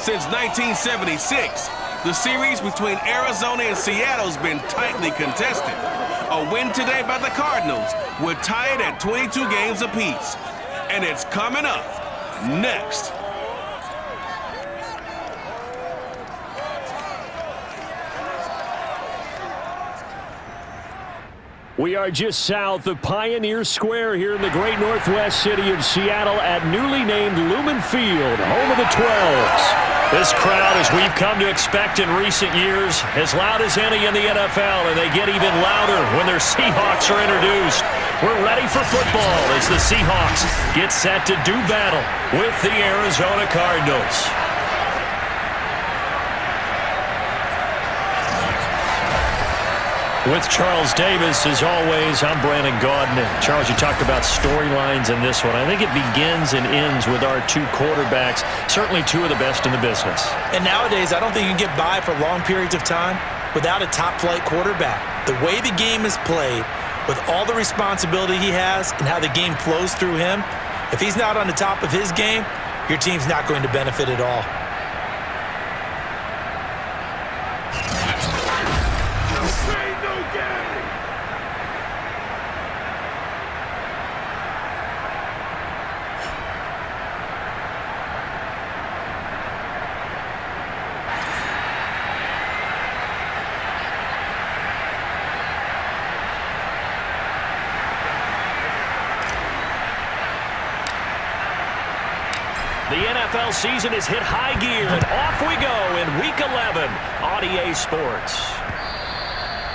Since 1976, the series between Arizona and Seattle has been tightly contested. A win today by the Cardinals would tie it at 22 games apiece. And it's coming up next. We are just south of Pioneer Square here in the great northwest city of Seattle at newly named Lumen Field, home of the 12s. This crowd, as we've come to expect in recent years, as loud as any in the NFL, and they get even louder when their Seahawks are introduced. We're ready for football as the Seahawks get set to do battle with the Arizona Cardinals. With Charles Davis, as always, I'm Brandon Gaudin. Charles, you talked about storylines in this one. I think it begins and ends with our two quarterbacks, certainly two of the best in the business. And nowadays, I don't think you can get by for long periods of time without a top-flight quarterback. The way the game is played, with all the responsibility he has and how the game flows through him, if he's not on the top of his game, your team's not going to benefit at all. The NFL season has hit high gear, and off we go in Week 11 on EA Sports.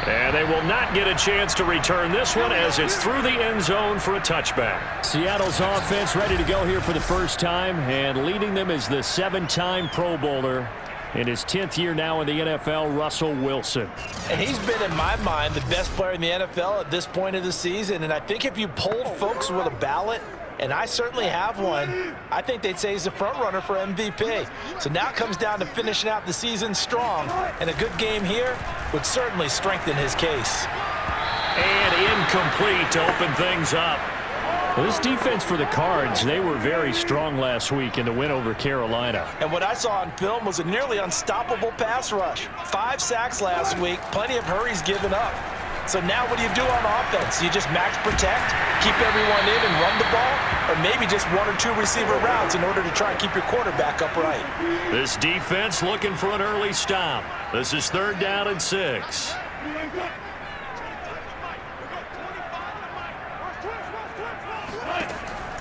And they will not get a chance to return this one as it's through the end zone for a touchback. Seattle's offense ready to go here for the first time, and leading them is the 7-time Pro Bowler in his 10th year now in the NFL, Russell Wilson. And he's been, in my mind, the best player in the NFL at this point of the season. And I think if you polled folks with a ballot, and I certainly have one, I think they'd say he's the front runner for MVP. So now it comes down to finishing out the season strong, and a good game here would certainly strengthen his case. And incomplete to open things up. Well, this defense for the Cards, they were very strong last week in the win over Carolina. And what I saw on film was a nearly unstoppable pass rush. 5 sacks last week, plenty of hurries given up. So now what do you do on offense? You just max protect, keep everyone in and run the ball, or maybe just 1 or 2 receiver routes in order to try and keep your quarterback upright. This defense looking for an early stop. This is 3rd down and 6.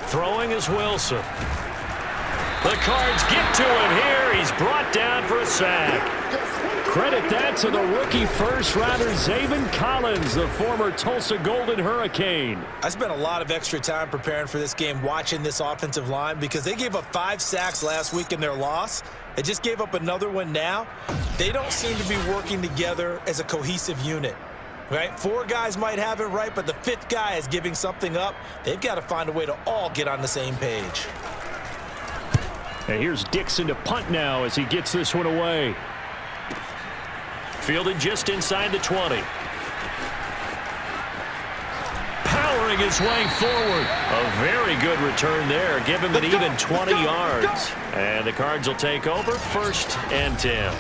Throwing is Wilson. The Cards get to him here. He's brought down for a sack. Credit that to the rookie first-rounder Zaven Collins, the former Tulsa Golden Hurricane. I spent a lot of extra time preparing for this game watching this offensive line because they gave up 5 sacks last week in their loss. They just gave up another one now. They don't seem to be working together as a cohesive unit. Right? 4 guys might have it right, but the 5th guy is giving something up. They've got to find a way to all get on the same page. And here's Dixon to punt now as he gets this one away. Fielded just inside the 20. Powering his way forward. A very good return there. Give him an even 20 yards. And the Cards will take over 1st and 10.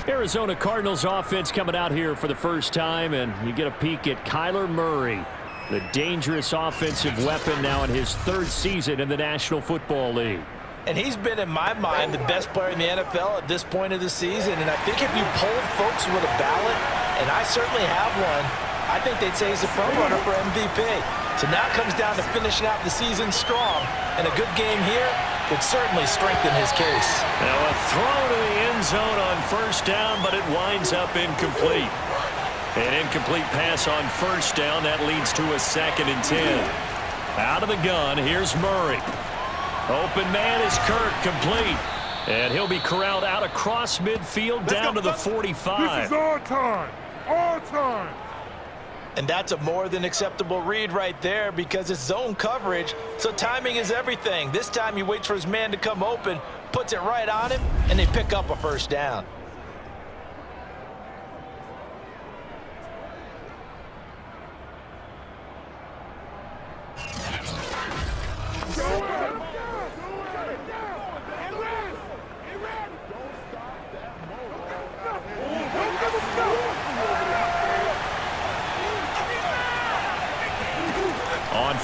Arizona Cardinals offense coming out here for the first time, and you get a peek at Kyler Murray, the dangerous offensive weapon now in his 3rd season in the National Football League. And he's been, in my mind, the best player in the NFL at this point of the season. And I think if you polled folks with a ballot, and I certainly have one, I think they'd say he's the front runner for MVP. So now it comes down to finishing out the season strong. And a good game here would certainly strengthen his case. Now a throw to the end zone on 1st down, but it winds up incomplete. An incomplete pass on 1st down. That leads to a 2nd and 10. Out of the gun, here's Murray. Open man is Kirk, complete. And he'll be corralled out across midfield down to the 45. This is all time. All time. And that's a more than acceptable read right there because it's zone coverage, so timing is everything. This time he waits for his man to come open, puts it right on him, and they pick up a 1st down.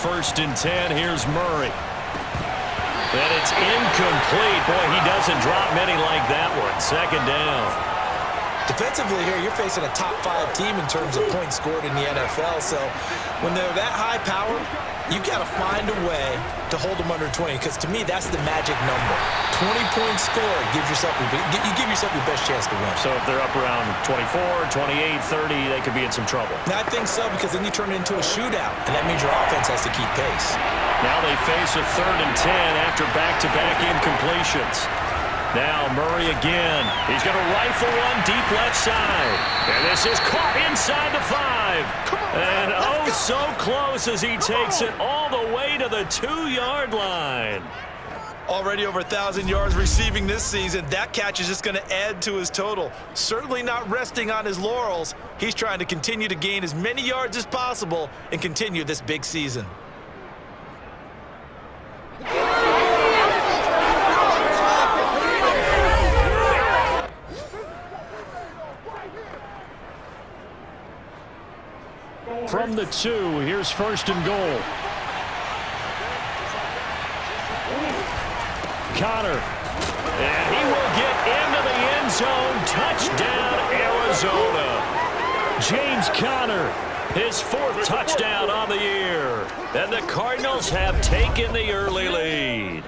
1st and 10. Here's Murray. And it's incomplete. Boy, he doesn't drop many like that one. 2nd down. Defensively here, you're facing a top 5 team in terms of points scored in the NFL. So when they're that high power, you've got to find a way to hold them under 20, because to me, that's the magic number. 20 points scored, you give yourself your best chance to win. So if they're up around 24, 28, 30, they could be in some trouble. Now, I think so, because then you turn it into a shootout, and that means your offense has to keep pace. Now they face a 3rd and 10 after back-to-back incompletions. Now Murray again. He's going to rifle one deep left side. And this is caught inside the 5. And oh, so close as he takes it all the way to the 2-yard line. Already over 1,000 yards receiving this season. That catch is just going to add to his total. Certainly not resting on his laurels. He's trying to continue to gain as many yards as possible and continue this big season. From the 2, here's 1st and goal. Connor. And he will get into the end zone. Touchdown, Arizona. James Conner, his 4th touchdown on the year. And the Cardinals have taken the early lead.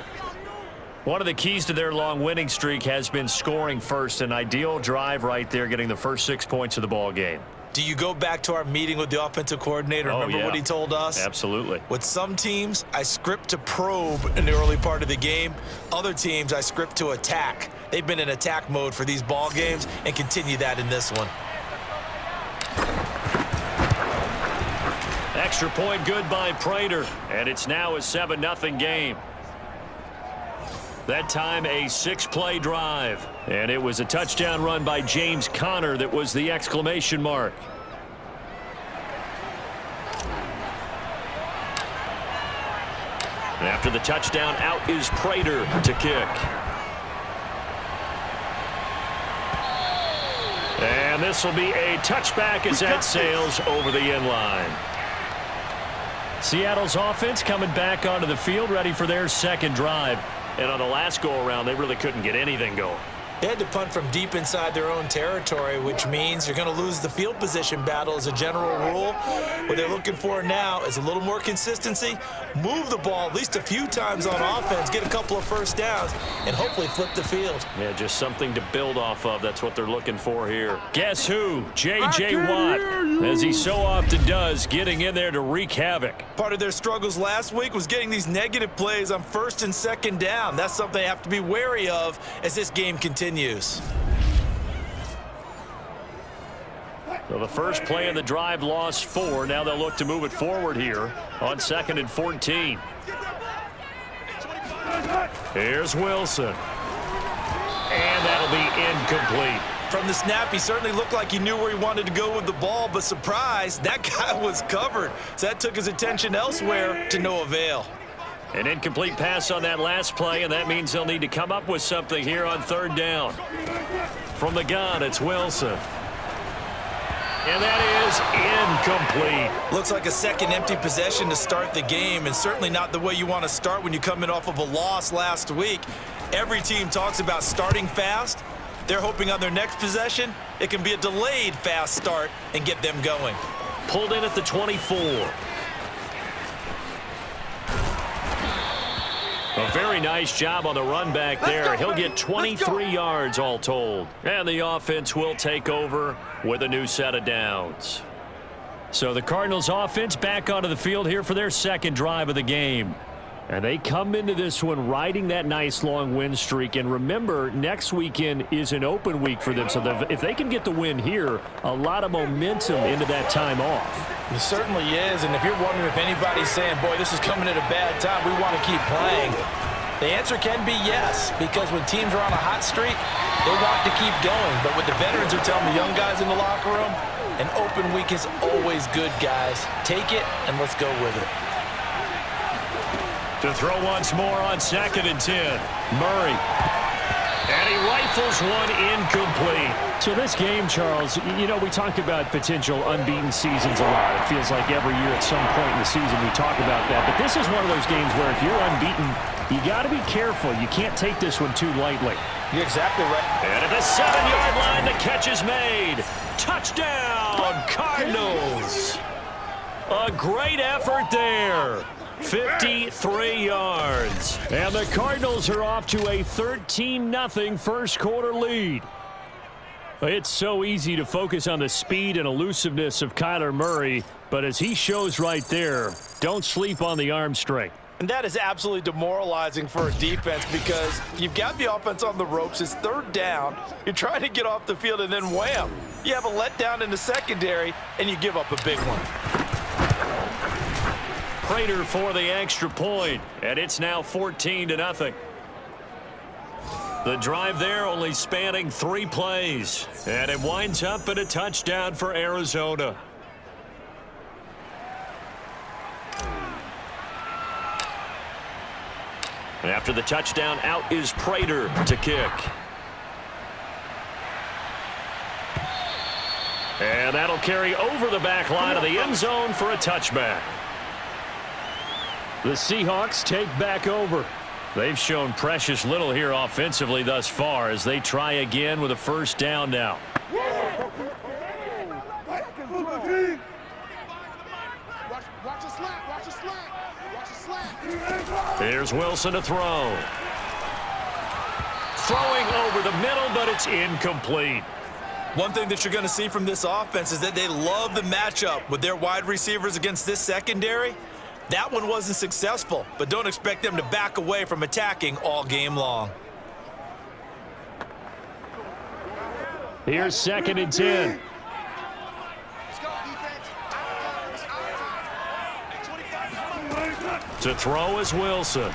One of the keys to their long winning streak has been scoring first. An ideal drive right there, getting the first 6 points of the ball game. Do you go back to our meeting with the offensive coordinator? Remember what he told us? Absolutely. With some teams, I script to probe in the early part of the game. Other teams, I script to attack. They've been in attack mode for these ball games and continue that in this one. Extra point good by Prater. And it's now a 7-0 game. That time a 6-play drive. And it was a touchdown run by James Conner that was the exclamation mark. After the touchdown, out is Prater to kick. And this will be a touchback as that sails over the end line. Seattle's offense coming back onto the field, ready for their 2nd drive. And on the last go-around, they really couldn't get anything going. They had to punt from deep inside their own territory, which means you're going to lose the field position battle as a general rule. What they're looking for now is a little more consistency, move the ball at least a few times on offense, get a couple of first downs, and hopefully flip the field. Yeah, just something to build off of. That's what they're looking for here. Guess who? J.J. Watt, as he so often does, getting in there to wreak havoc. Part of their struggles last week was getting these negative plays on 1st and 2nd down. That's something they have to be wary of as this game continues. So the first play of the drive lost 4. Now they'll look to move it forward here on 2nd and 14. Here's Wilson. And that'll be incomplete. From the snap, he certainly looked like he knew where he wanted to go with the ball, but surprise, that guy was covered. So that took his attention elsewhere to no avail. An incomplete pass on that last play, and that means they'll need to come up with something here on 3rd down. From the gun, it's Wilson. And that is incomplete. Looks like a second empty possession to start the game, and certainly not the way you want to start when you're coming off of a loss last week. Every team talks about starting fast. They're hoping on their next possession, it can be a delayed fast start and get them going. Pulled in at the 24. A very nice job on the run back there. He'll get 23 yards all told. And the offense will take over with a new set of downs. So the Cardinals offense back onto the field here for their 2nd drive of the game. And they come into this one riding that nice long win streak. And remember, next weekend is an open week for them. So if they can get the win here, a lot of momentum into that time off. It certainly is. And if you're wondering if anybody's saying, boy, this is coming at a bad time, we want to keep playing, the answer can be yes. Because when teams are on a hot streak, they want to keep going. But what the veterans are telling the young guys in the locker room, an open week is always good, guys. Take it and let's go with it. To throw once more on 2nd and 10. Murray. And he rifles one incomplete. So this game, Charles, you know, we talk about potential unbeaten seasons a lot. It feels like every year at some point in the season we talk about that. But this is one of those games where if you're unbeaten, you got to be careful. You can't take this one too lightly. You're exactly right. And at the 7-yard line, the catch is made. Touchdown, Cardinals. A great effort there. 53 yards. And the Cardinals are off to a 13-0 first-quarter lead. It's so easy to focus on the speed and elusiveness of Kyler Murray, but as he shows right there, don't sleep on the arm strength. And that is absolutely demoralizing for a defense because you've got the offense on the ropes. It's third down. You're trying to get off the field, and then wham, you have a letdown in the secondary, and you give up a big one. Prater for the extra point, and it's now 14-0. The drive there only spanning 3 plays, and it winds up in a touchdown for Arizona. After the touchdown, out is Prater to kick. And that'll carry over the back line of the end zone for a touchback. The Seahawks take back over. They've shown precious little here offensively thus far as they try again with a first down now. Here's Wilson to throw. Throwing over the middle, but it's incomplete. One thing that you're going to see from this offense is that they love the matchup with their wide receivers against this secondary. That one wasn't successful, but don't expect them to back away from attacking all game long. Here's 2nd and 10. To throw is Wilson.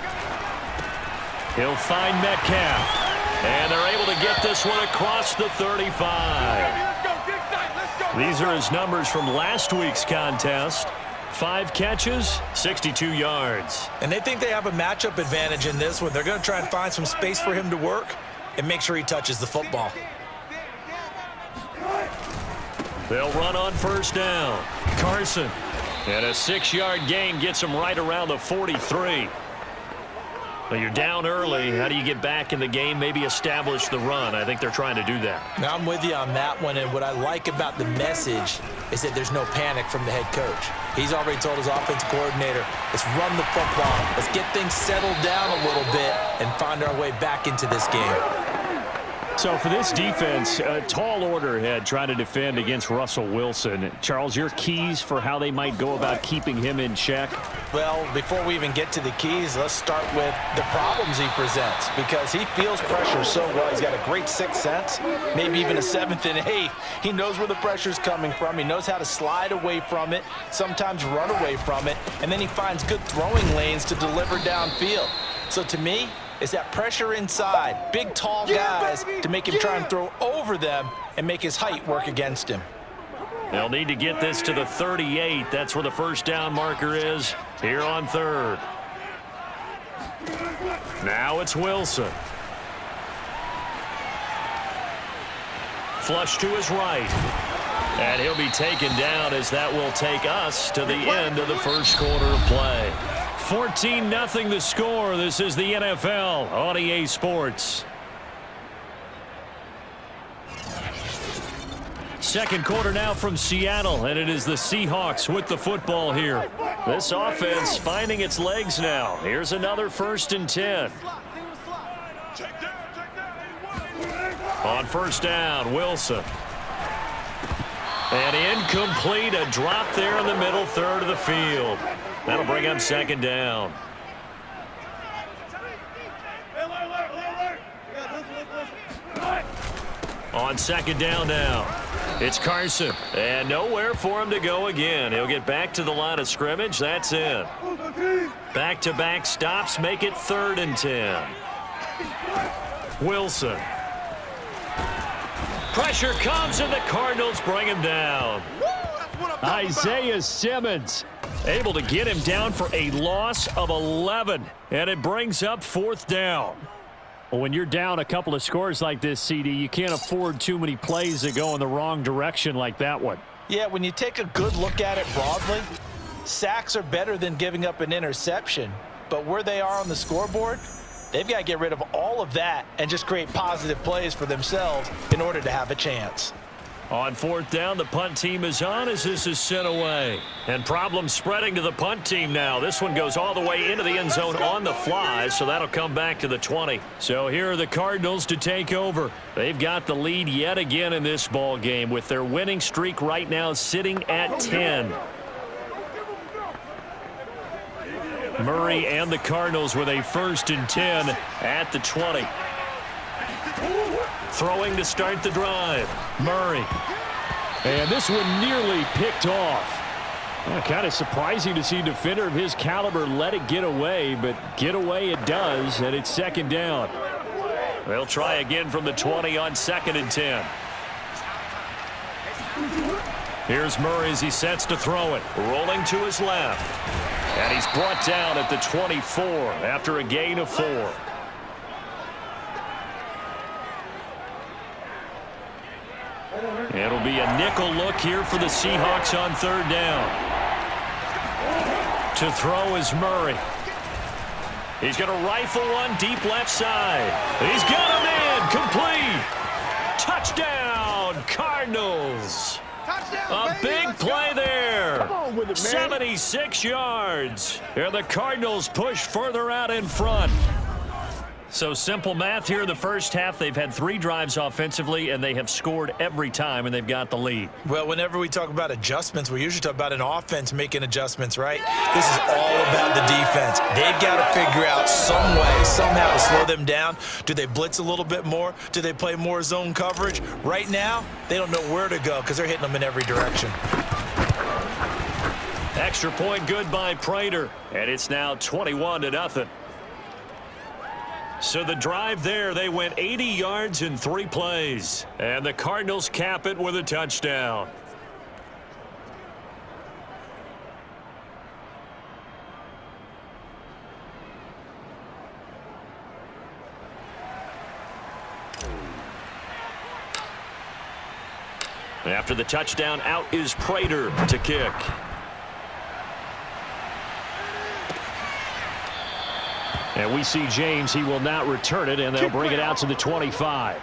He'll find Metcalf. And they're able to get this one across the 35. These are his numbers from last week's contest. 5 catches, 62 yards. And they think they have a matchup advantage in this one. They're going to try and find some space for him to work and make sure he touches the football. They'll run on first down. Carson. And a 6-yard gain gets him right around the 43. Well, you're down early. How do you get back in the game, maybe establish the run? I think they're trying to do that. Now, I'm with you on that one, and what I like about the message is that there's no panic from the head coach. He's already told his offensive coordinator, let's run the football. Let's get things settled down a little bit and find our way back into this game. So for this defense, a tall order ahead trying to defend against Russell Wilson. Charles, your keys for how they might go about keeping him in check? Well, before we even get to the keys, let's start with the problems he presents because he feels pressure so well. He's got a great 6th sense, maybe even a 7th and 8th. He knows where the pressure's coming from. He knows how to slide away from it, sometimes run away from it, and then he finds good throwing lanes to deliver downfield. So to me, is that pressure inside, big, tall guys to make him try and throw over them and make his height work against him. They'll need to get this to the 38. That's where the first down marker is here on 3rd. Now it's Wilson. Flush to his right. And he'll be taken down as that will take us to the end of the first quarter of play. 14-0 the score. This is the NFL on EA Sports. Second quarter now from Seattle, and it is the Seahawks with the football here. This offense finding its legs now. Here's another 1st and 10. On first down, Wilson. And incomplete, a drop there in the middle 3rd of the field. That'll bring up 2nd down. On 2nd down now, it's Carson. And nowhere for him to go again. He'll get back to the line of scrimmage. That's it. Back-to-back stops make it 3rd and 10. Wilson. Pressure comes, and the Cardinals bring him down. Isaiah Simmons able to get him down for a loss of 11, and it brings up 4th down. Well, when you're down a couple of scores like this, CD, you can't afford too many plays that go in the wrong direction like that one. Yeah, when you take a good look at it broadly, sacks are better than giving up an interception. But where they are on the scoreboard, they've got to get rid of all of that and just create positive plays for themselves in order to have a chance. On fourth down, the punt team is on as this is sent away. And problem spreading to the punt team now. This one goes all the way into the end zone on the fly, so that'll come back to the 20. So here are the Cardinals to take over. They've got the lead yet again in this ball game with their winning streak right now sitting at 10. Murray and the Cardinals with a 1st and 10 at the 20. Throwing to start the drive. Murray. And this one nearly picked off. Kind of surprising to see a defender of his caliber let it get away, but get away it does, and it's 2nd down. They'll try again from the 20 on 2nd and 10. Here's Murray as he sets to throw it. Rolling to his left. And he's brought down at the 24 after a gain of 4. It'll be a nickel look here for the Seahawks on 3rd down. To throw is Murray. He's going to rifle one deep left side. He's got him in. Complete. Touchdown, Cardinals. A big play there. 76 yards. And the Cardinals push further out in front. So simple math here in the first half. They've had 3 drives offensively, and they have scored every time, and they've got the lead. Well, whenever we talk about adjustments, we usually talk about an offense making adjustments, right? This is all about the defense. They've got to figure out some way, somehow to slow them down. Do they blitz a little bit more? Do they play more zone coverage? Right now, they don't know where to go because they're hitting them in every direction. Extra point good by Prater, and it's now 21-0. So the drive there, they went 80 yards in 3 plays. And the Cardinals cap it with a touchdown. After the touchdown, out is Prater to kick. And we see James. He will not return it, and they'll bring it out to the 25.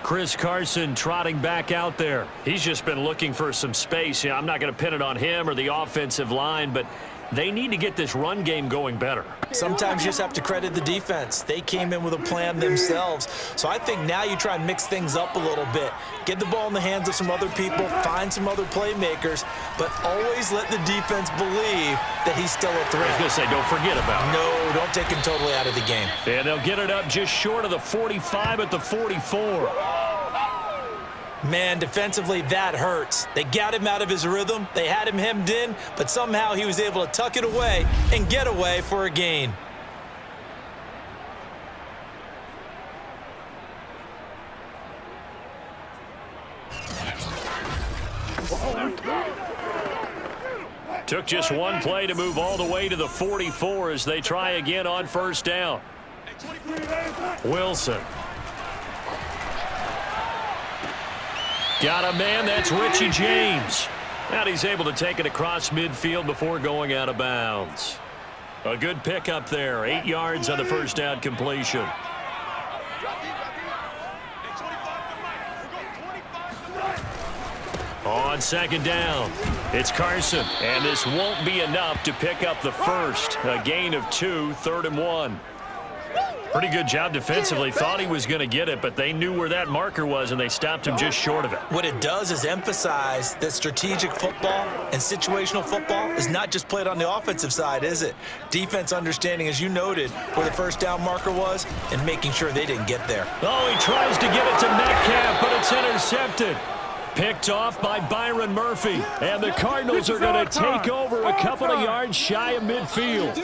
Chris Carson trotting back out there. He's just been looking for some space. I'm not going to pin it on him or the offensive line, but they need to get this run game going better. Sometimes you just have to credit the defense. They came in with a plan themselves. So I think now you try and mix things up a little bit. Get the ball in the hands of some other people, find some other playmakers, but always let the defense believe that he's still a threat. I was going to say, don't forget about it. No, don't take him totally out of the game. And they'll get it up just short of the 45 at the 44. Man, defensively, that hurts. They got him out of his rhythm. They had him hemmed in, but somehow he was able to tuck it away and get away for a gain. Took just one play to move all the way to the 44 as they try again on 1st down. Wilson. Got a man, that's Richie James. And he's able to take it across midfield before going out of bounds. A good pickup there, 8 yards on the 1st down completion. On 2nd down, it's Carson, and this won't be enough to pick up the first. A gain of 2, 3rd and 1. Pretty good job defensively. Thought he was going to get it, but they knew where that marker was, and they stopped him just short of it. What it does is emphasize that strategic football and situational football is not just played on the offensive side, is it? Defense understanding, as you noted, where the 1st down marker was and making sure they didn't get there. Oh, he tries to get it to Metcalf, but it's intercepted. Picked off by Byron Murphy. And the Cardinals are going to take over a couple of yards shy of midfield.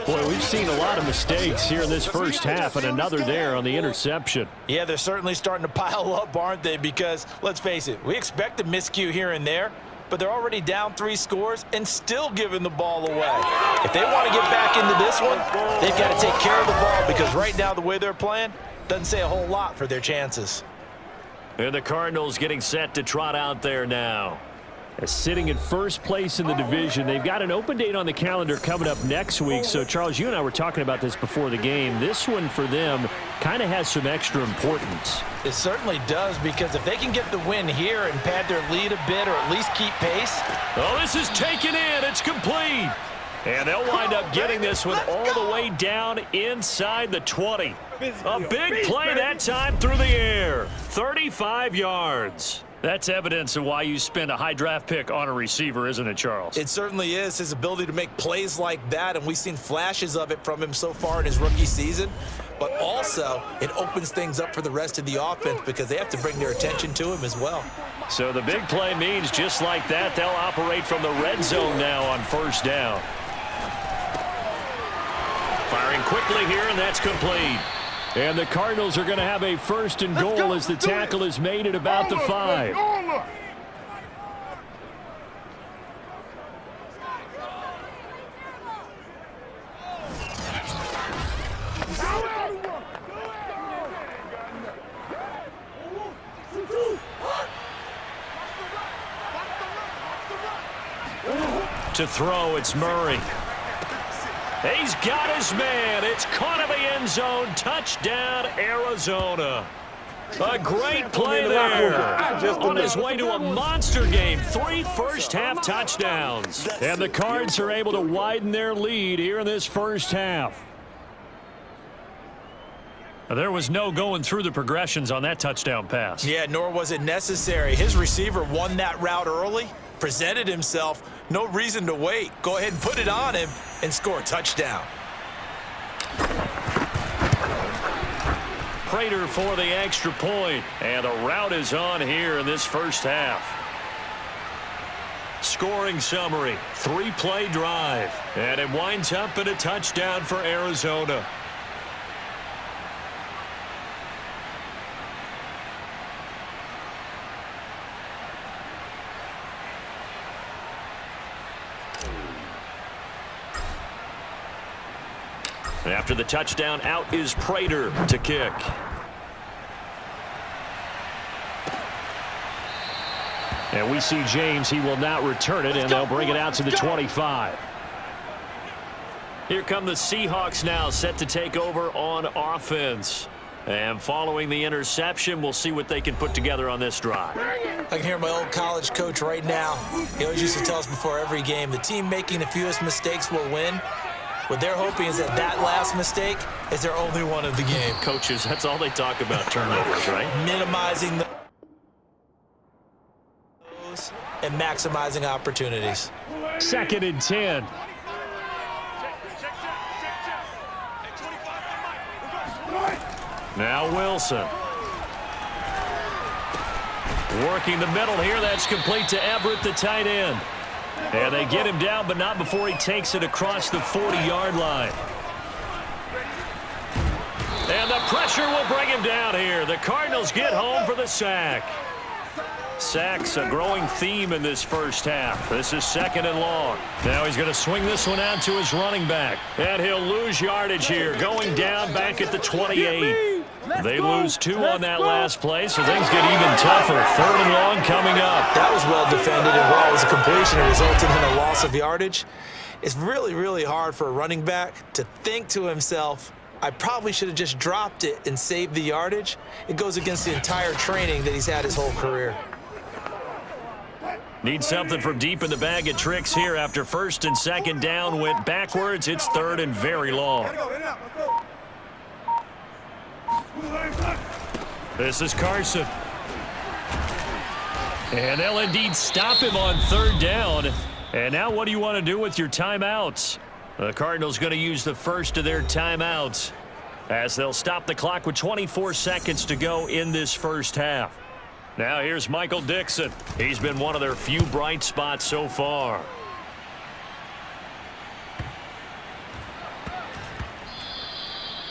Boy, we've seen a lot of mistakes here in this first half, and another there on the interception. Yeah, they're certainly starting to pile up, aren't they? Because, let's face it, we expect a miscue here and there. but they're already down 3 scores and still giving the ball away. If they want to get back into this one, they've got to take care of the ball because right now the way they're playing doesn't say a whole lot for their chances. And the Cardinals getting set to trot out there now. Sitting in first place in the division. They've got an open date on the calendar coming up next week. So, Charles, you and I were talking about this before the game. This one for them kind of has some extra importance. It certainly does, because if they can get the win here and pad their lead a bit or at least keep pace. Oh, this is taken in. It's complete. And they'll wind up getting this one all the way down inside the 20. A big play that time through the air. 35 yards. That's evidence of why you spend a high draft pick on a receiver, isn't it, Charles? It certainly is. His ability to make plays like that, and we've seen flashes of it from him so far in his rookie season. But also, it opens things up for the rest of the offense because they have to bring their attention to him as well. So the big play means just like that, they'll operate from the red zone now on first down. Firing quickly here, and that's complete. And the Cardinals are going to have a first and goal as the tackle is made at about the 5. To throw, it's Murray. He's got his man. It's caught in the end zone. Touchdown, Arizona. A great play there. On his way to a monster game. 3 first-half touchdowns. And the Cards are able to widen their lead here in this first half. There was no going through the progressions on that touchdown pass. Yeah, nor was it necessary. His receiver won that route early, presented himself. No reason to wait. Go ahead and put it on him and score a touchdown. Prater for the extra point. And the route is on here in this first half. Scoring summary, 3-play drive. And it winds up in a touchdown for Arizona. After the touchdown, out is Prater to kick. And we see James. He will not return it, and they'll bring it out to the 25. Here come the Seahawks now, set to take over on offense. And following the interception, we'll see what they can put together on this drive. I can hear my old college coach right now. He always used to tell us before every game, the team making the fewest mistakes will win. What they're hoping is that last mistake is their only one of the game. Coaches, that's all they talk about, turnovers, right? Minimizing those and maximizing opportunities. 2nd and 10. Now Wilson. Working the middle here. That's complete to Everett, the tight end. And they get him down, but not before he takes it across the 40-yard line. And the pressure will bring him down here. The Cardinals get home for the sack. Sacks a growing theme in this first half. This is 2nd and long. Now he's going to swing this one out to his running back. And he'll lose yardage here, going down back at the 28. They lose 2 on that last play, so things get even tougher. 3rd and long coming up. That was well defended, and while it was a completion, it resulted in a loss of yardage. It's really, really hard for a running back to think to himself, I probably should have just dropped it and saved the yardage. It goes against the entire training that he's had his whole career. Need something from deep in the bag of tricks here after 1st and 2nd down went backwards. It's 3rd and very long. This is Carson. And they'll indeed stop him on 3rd down. And now what do you want to do with your timeouts? The Cardinals going to use the first of their timeouts as they'll stop the clock with 24 seconds to go in this first half. Now here's Michael Dixon. He's been one of their few bright spots so far.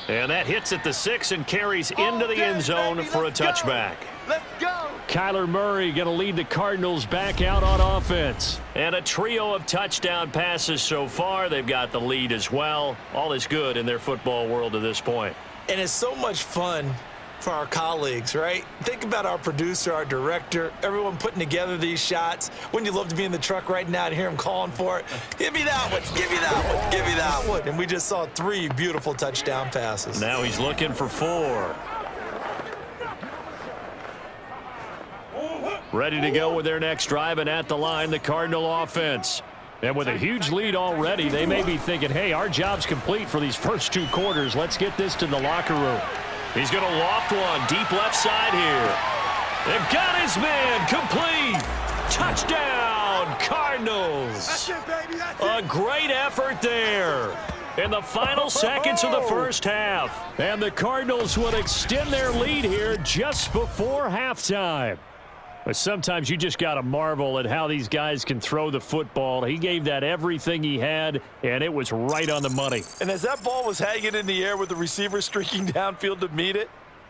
And that hits at the 6 and carries into the end zone for a touchback. Let's go. Kyler Murray going to lead the Cardinals back out on offense. And a trio of touchdown passes so far. They've got the lead as well. All is good in their football world at this point. And it's so much fun for our colleagues, right? Think about our producer, our director, everyone putting together these shots. Wouldn't you love to be in the truck right now and hear him calling for it? Give me that one, give me that one, give me that one. And we just saw 3 beautiful touchdown passes. Now he's looking for 4. Ready to go with their next drive, and at the line, the Cardinal offense. And with a huge lead already, they may be thinking, hey, our job's complete for these first 2 quarters. Let's get this to the locker room. He's going to loft one deep left side here. They've got his man complete. Touchdown, Cardinals. A great effort there in the final seconds of the first half. And the Cardinals would extend their lead here just before halftime. But sometimes you just got to marvel at how these guys can throw the football. He gave that everything he had, and it was right on the money. And as that ball was hanging in the air with the receiver streaking downfield to meet it,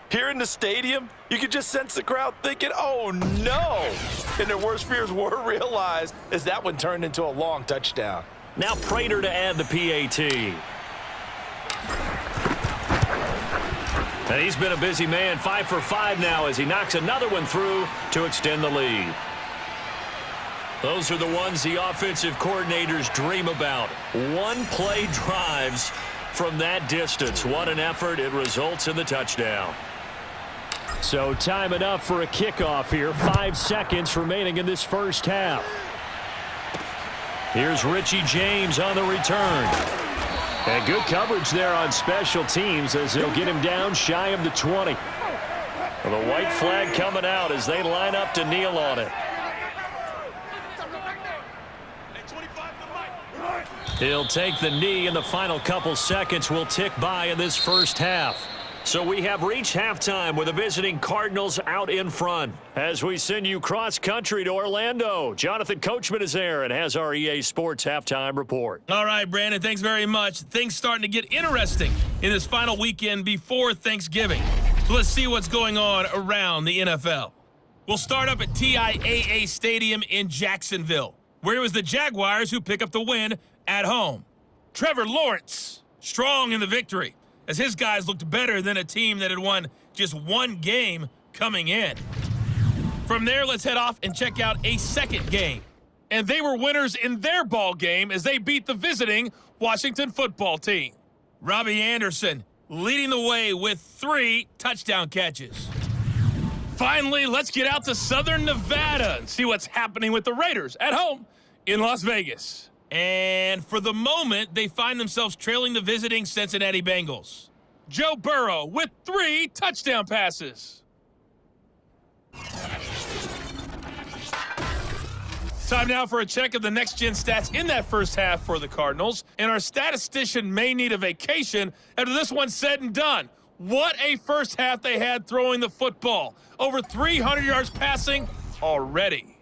here in the stadium, you could just sense the crowd thinking, oh, no. And their worst fears were realized as that one turned into a long touchdown. Now Prater to add the PAT. And he's been a busy man, 5 for 5 now as he knocks another one through to extend the lead. Those are the ones the offensive coordinators dream about. One-play drives from that distance. What an effort. It results in the touchdown. So time enough for a kickoff here. 5 seconds remaining in this first half. Here's Richie James on the return. And good coverage there on special teams as they'll get him down shy of the 20. Well, the white flag coming out as they line up to kneel on it. He'll take the knee, and the final couple seconds will tick by in this first half. So we have reached halftime with the visiting Cardinals out in front. As we send you cross-country to Orlando, Jonathan Coachman is there and has our EA Sports halftime report. All right, Brandon, thanks very much. Things starting to get interesting in this final weekend before Thanksgiving. So let's see what's going on around the NFL. We'll start up at TIAA Stadium in Jacksonville, where it was the Jaguars who pick up the win at home. Trevor Lawrence, strong in the victory, as his guys looked better than a team that had won just 1 game coming in. From there, let's head off and check out a second game. And they were winners in their ball game as they beat the visiting Washington football team. Robbie Anderson leading the way with 3 touchdown catches. Finally, let's get out to Southern Nevada and see what's happening with the Raiders at home in Las Vegas. And for the moment, they find themselves trailing the visiting Cincinnati Bengals. Joe Burrow with 3 touchdown passes. Time now for a check of the next-gen stats in that first half for the Cardinals. And our statistician may need a vacation after this one's said and done. What a first half they had throwing the football. Over 300 yards passing already.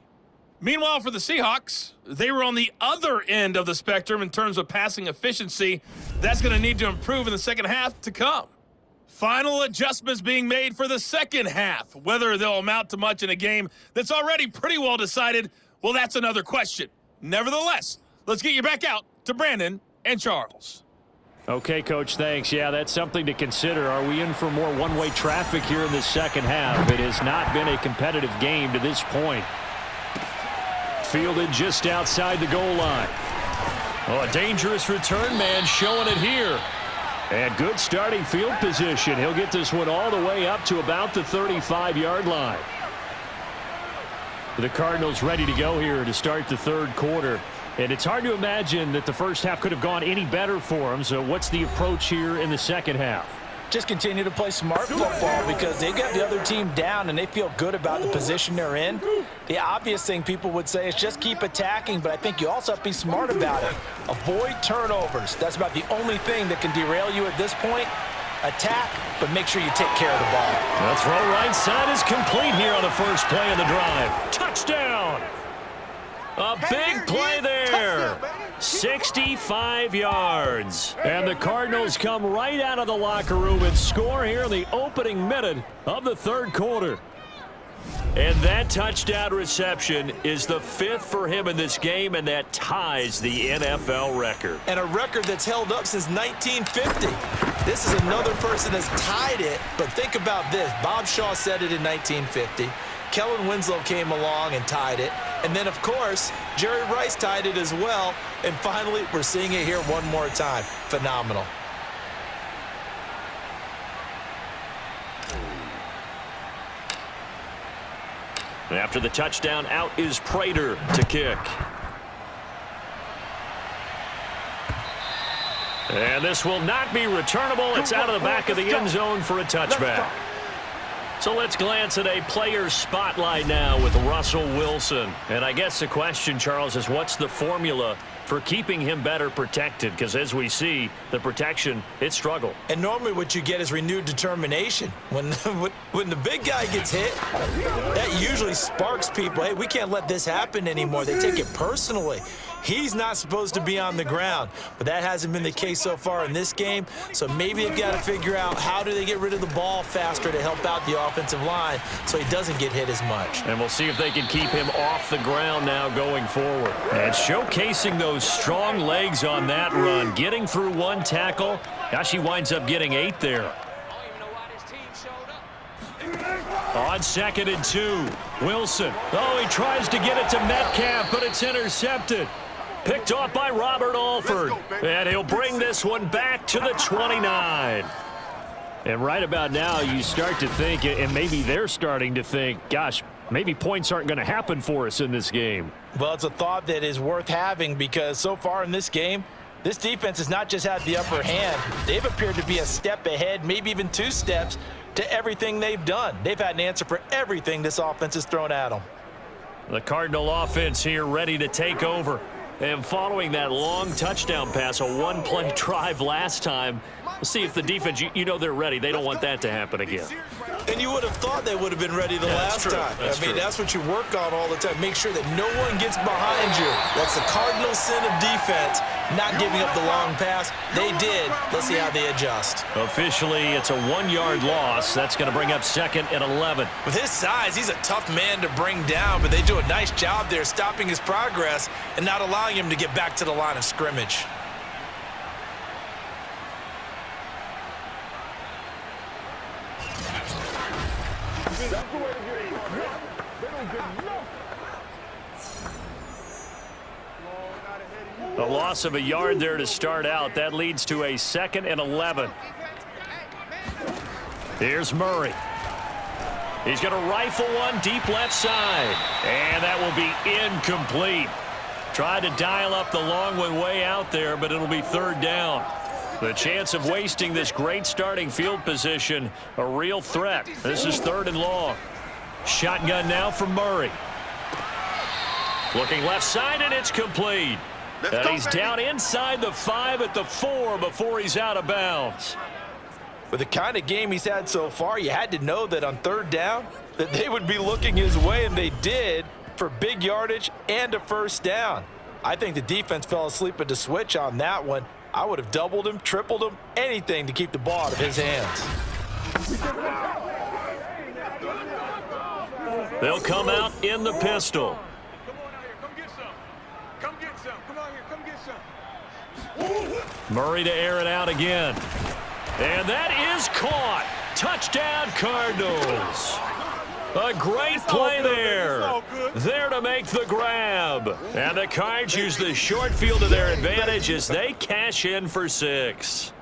Meanwhile, for the Seahawks, they were on the other end of the spectrum in terms of passing efficiency. That's going to need to improve in the second half to come. Final adjustments being made for the second half. Whether they'll amount to much in a game that's already pretty well decided, well, that's another question. Nevertheless, let's get you back out to Brandon and Charles. Okay, Coach, thanks. Yeah, that's something to consider. Are we in for more one-way traffic here in the second half? It has not been a competitive game to this point. Fielded just outside the goal line. Oh, a dangerous return man showing it here. And good starting field position. He'll get this one all the way up to about the 35-yard line. The Cardinals ready to go here to start the third quarter. And it's hard to imagine that the first half could have gone any better for them. So what's the approach here in the second half? Just continue to play smart football because they got the other team down and they feel good about the position they're in. The obvious thing people would say is just keep attacking, but I think you also have to be smart about it. Avoid turnovers. That's about the only thing that can derail you at this point. Attack, but make sure you take care of the ball. The throw right side is complete here on the first play of the drive. Touchdown! A big play there. 65 yards. And the Cardinals come right out of the locker room and score here in the opening minute of the third quarter. And that touchdown reception is the 5th for him in this game, and that ties the NFL record. And a record that's held up since 1950. This is another person that's tied it, but think about this. Bob Shaw said it in 1950. Kellen Winslow came along and tied it. And then, of course, Jerry Rice tied it as well. And finally, we're seeing it here one more time. Phenomenal. After the touchdown, out is Prater to kick. And this will not be returnable. It's out of the back of the end zone for a touchback. So let's glance at a player's spotlight now with Russell Wilson. And I guess the question, Charles, is what's the formula for keeping him better protected? Because as we see, the protection, it struggled. And normally what you get is renewed determination. When the big guy gets hit, that usually sparks people. Hey, we can't let this happen anymore. They take it personally. He's not supposed to be on the ground, but that hasn't been the case so far in this game. So maybe they've got to figure out how do they get rid of the ball faster to help out the offensive line so he doesn't get hit as much. And we'll see if they can keep him off the ground now going forward. And showcasing those strong legs on that run, getting through one tackle. Now she winds up getting 8 there. On 2nd and 2, Wilson. Oh, he tries to get it to Metcalf, but it's intercepted. Picked off by Robert Alford. And he'll bring this one back to the 29. And right about now, you start to think, and maybe they're starting to think, gosh, maybe points aren't going to happen for us in this game. Well, it's a thought that is worth having because so far in this game, this defense has not just had the upper hand. They've appeared to be a step ahead, maybe even 2 steps, to everything they've done. They've had an answer for everything this offense has thrown at them. The Cardinal offense here ready to take over. And following that long touchdown pass, a one-play drive last time, we'll see if the defense, you know they're ready. They don't want that to happen again. And you would have thought they would have been ready the last time. That's what you work on all the time. Make sure that no one gets behind you. That's the cardinal sin of defense, not giving up the long pass. They did. Let's see how they adjust. Officially, it's a 1-yard loss. That's going to bring up 2nd and 11. With his size, he's a tough man to bring down, but they do a nice job there stopping his progress and not allowing him to get back to the line of scrimmage. A loss of a yard there to start out. That leads to a 2nd and 11. Here's Murray. He's going to rifle one deep left side. And that will be incomplete. Tried to dial up the long one way out there, but it'll be 3rd down. The chance of wasting this great starting field position, a real threat. This is 3rd and long. Shotgun now from Murray. Looking left side, and it's complete. And he's down inside the 5 at the 4 before he's out of bounds. With the kind of game he's had so far, you had to know that on 3rd down that they would be looking his way, and they did, for big yardage and a 1st down. I think the defense fell asleep at the switch on that one. I would have doubled him, tripled him, anything to keep the ball out of his hands. They'll come out in the pistol. Murray to air it out again. And that is caught. Touchdown, Cardinals. A great play there. There to make the grab. And the Cards use the short field to their advantage as they cash in for 6.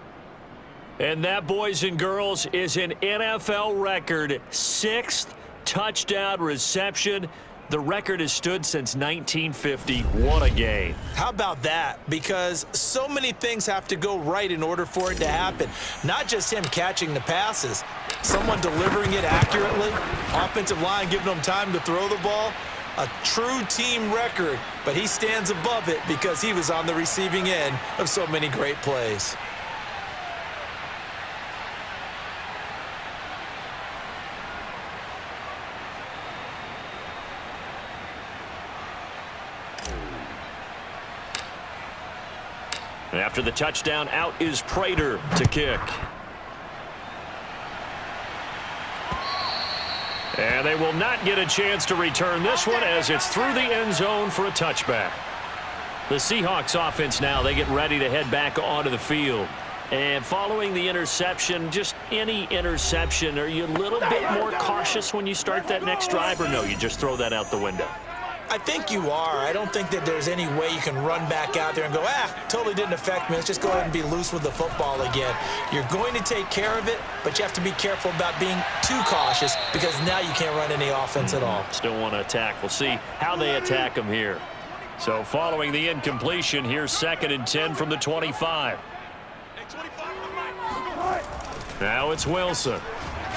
And that, boys and girls, is an NFL record 6th touchdown reception. The record has stood since 1950. What a game. How about that? Because so many things have to go right in order for it to happen. Not just him catching the passes. Someone delivering it accurately. Offensive line giving them time to throw the ball. A true team record. But he stands above it because he was on the receiving end of so many great plays. After the touchdown, out is Prater to kick. And they will not get a chance to return this one as it's through the end zone for a touchback. The Seahawks offense now, they get ready to head back onto the field. And following the interception, just any interception, are you a little bit more cautious when you start that next drive, or no, you just throw that out the window? I think you are. I don't think that there's any way you can run back out there and go, totally didn't affect me. Let's just go ahead and be loose with the football again. You're going to take care of it, but you have to be careful about being too cautious because now you can't run any offense at all. Still want to attack. We'll see how they attack them here. So following the incompletion, here's 2nd and 10 from the 25. Now it's Wilson.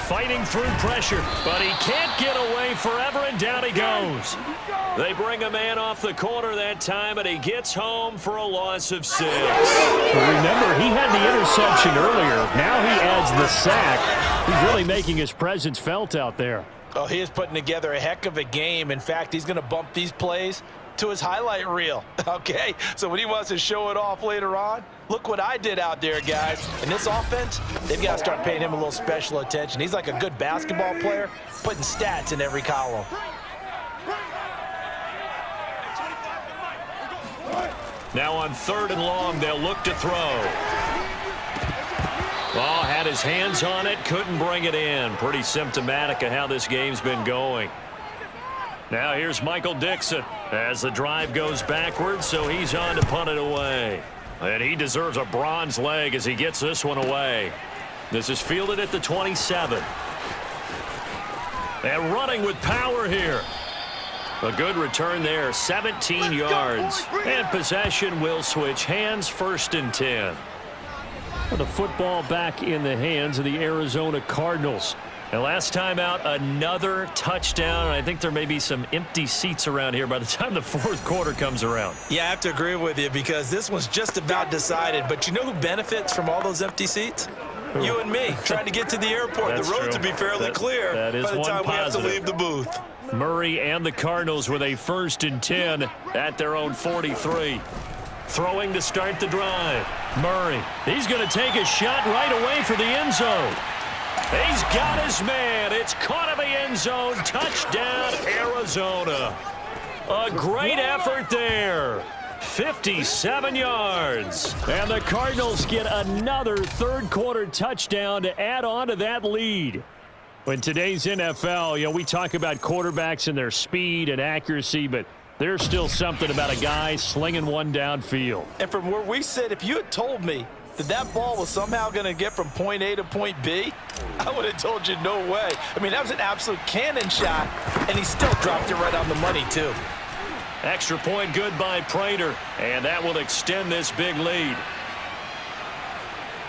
Fighting through pressure, but he can't get away forever, and down he goes. They bring a man off the corner that time, and he gets home for a loss of 6. Remember, he had the interception earlier. Now he adds the sack. He's really making his presence felt out there. Oh, he is putting together a heck of a game. In fact, he's going to bump these plays to his highlight reel, okay? So when he wants to show it off later on, look what I did out there, guys. And this offense, they've got to start paying him a little special attention. He's like a good basketball player, putting stats in every column. Now on 3rd and long, they'll look to throw. Oh, had his hands on it, couldn't bring it in. Pretty symptomatic of how this game's been going. Now here's Michael Dixon as the drive goes backwards, so he's on to punt it away. And he deserves a bronze leg as he gets this one away. This is fielded at the 27. And running with power here. A good return there, 17 yards. And possession will switch hands, 1st and 10. The football back in the hands of the Arizona Cardinals. And last time out, another touchdown. I think there may be some empty seats around here by the time the 4th quarter comes around. Yeah, I have to agree with you because this one's just about decided. But you know who benefits from all those empty seats? You and me, trying to get to the airport. The roads will be fairly clear by the time we have to leave the booth. Murray and the Cardinals with a 1st and 10 at their own 43. Throwing to start the drive. Murray, he's going to take a shot right away for the end zone. He's got his man. It's caught in the end zone. Touchdown, Arizona. A great effort there. 57 yards. And the Cardinals get another 3rd quarter touchdown to add on to that lead. In today's NFL, we talk about quarterbacks and their speed and accuracy, but there's still something about a guy slinging one downfield. And from where we sit, if you had told me that ball was somehow going to get from point A to point B, I would have told you no way. I mean, that was an absolute cannon shot, and he still dropped it right on the money, too. Extra point good by Prater, and that will extend this big lead.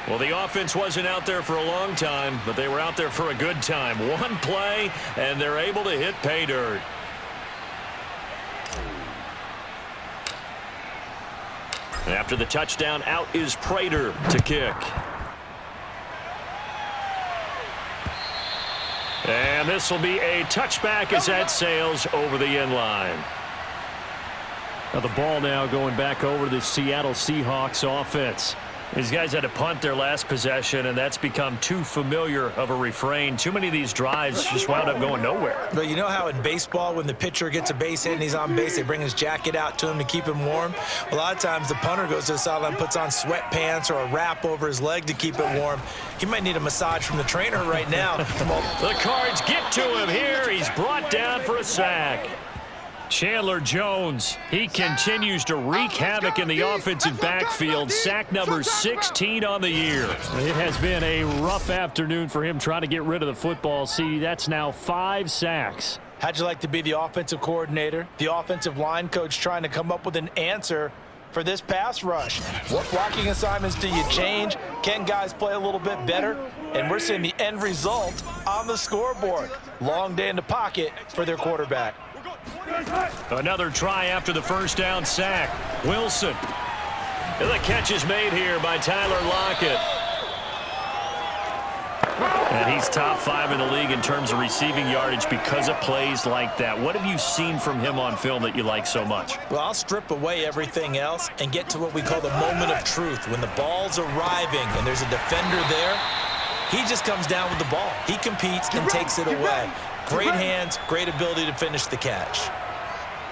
Well, the offense wasn't out there for a long time, but they were out there for a good time. One play, and they're able to hit pay dirt. After the touchdown, out is Prater to kick. And this will be a touchback as that sails over the end line. Now the ball now going back over to the Seattle Seahawks offense. These guys had to punt their last possession, and that's become too familiar of a refrain. Too many of these drives just wound up going nowhere. But you know how in baseball, when the pitcher gets a base hit and he's on base, they bring his jacket out to him to keep him warm? A lot of times the punter goes to the sideline, puts on sweatpants or a wrap over his leg to keep it warm. He might need a massage from the trainer right now. The Cards get to him here. He's brought down for a sack. Chandler Jones, he continues to wreak havoc in the offensive backfield. Sack number 16 on the year. It has been a rough afternoon for him trying to get rid of the football. See, that's now 5 sacks. How'd you like to be the offensive coordinator, the offensive line coach trying to come up with an answer for this pass rush? What blocking assignments do you change? Can guys play a little bit better? And we're seeing the end result on the scoreboard. Long day in the pocket for their quarterback. Another try after the first down sack. Wilson. And the catch is made here by Tyler Lockett. And he's top 5 in the league in terms of receiving yardage because of plays like that. What have you seen from him on film that you like so much? Well, I'll strip away everything else and get to what we call the moment of truth. When the ball's arriving and there's a defender there, he just comes down with the ball. He competes and takes it away. Great hands, great ability to finish the catch.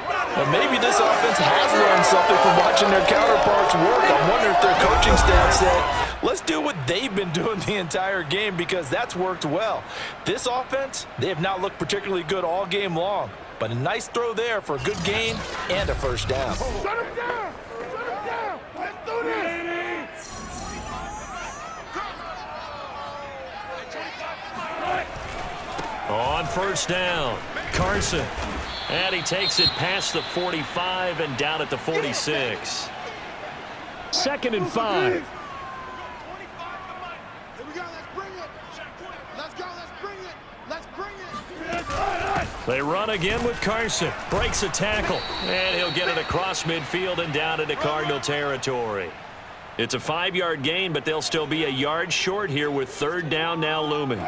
Well, maybe this offense has learned something from watching their counterparts work. I wonder if their coaching staff said, let's do what they've been doing the entire game, because that's worked well. This offense, they have not looked particularly good all game long, but a nice throw there for a good gain and a first down. Shut him down! Shut him down! Let's do this! On first down, Carson. And he takes it past the 45 and down at the 46. 2nd and 5. Here we go, let's bring it! Let's go, let's bring it! Let's bring it! They run again with Carson. Breaks a tackle. And he'll get it across midfield and down into Cardinal territory. It's a 5-yard gain, but they'll still be a yard short here with 3rd down now looming.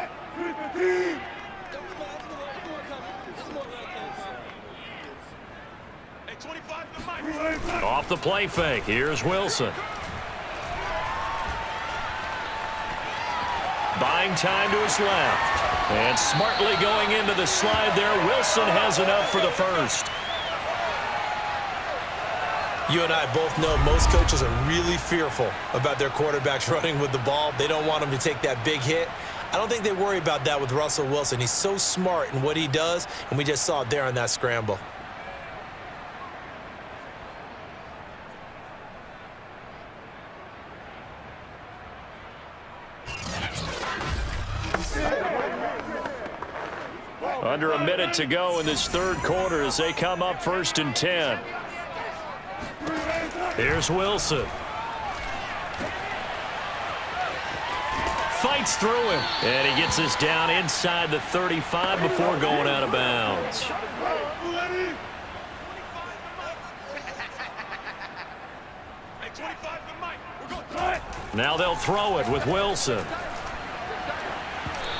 Off the play fake, here's Wilson. Buying time to his left. And smartly going into the slide there. Wilson has enough for the first. You and I both know most coaches are really fearful about their quarterbacks running with the ball. They don't want them to take that big hit. I don't think they worry about that with Russell Wilson. He's so smart in what he does, and we just saw it there on that scramble. Under a minute to go in this 3rd quarter as they come up 1st and 10. Here's Wilson. Fights through him. And he gets us down inside the 35 before going out of bounds. Now they'll throw it with Wilson.